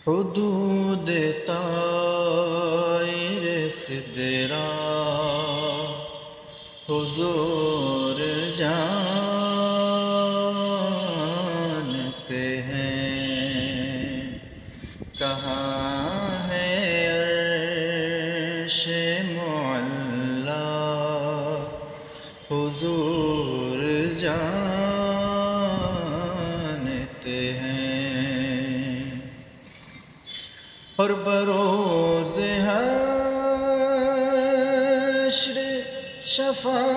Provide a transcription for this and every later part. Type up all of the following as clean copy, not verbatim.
حدود طائر سدرا حضور جانتے ہیں، کہاں ہے عرش معلا حضور جانتے ہیں، اور بروز حشر شفاعت،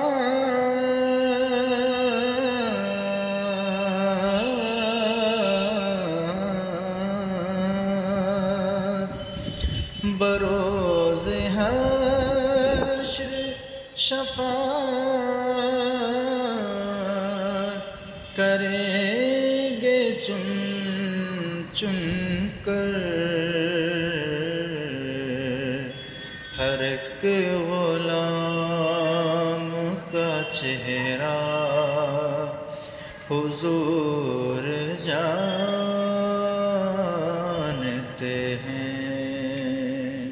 بروز حشر شفاعت کریں گے چن چن کر ہر ایک غلام کا چہرہ حضور جانتے ہیں،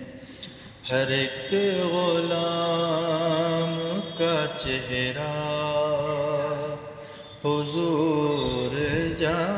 ہر ایک غلام کا چہرہ حضور جانتے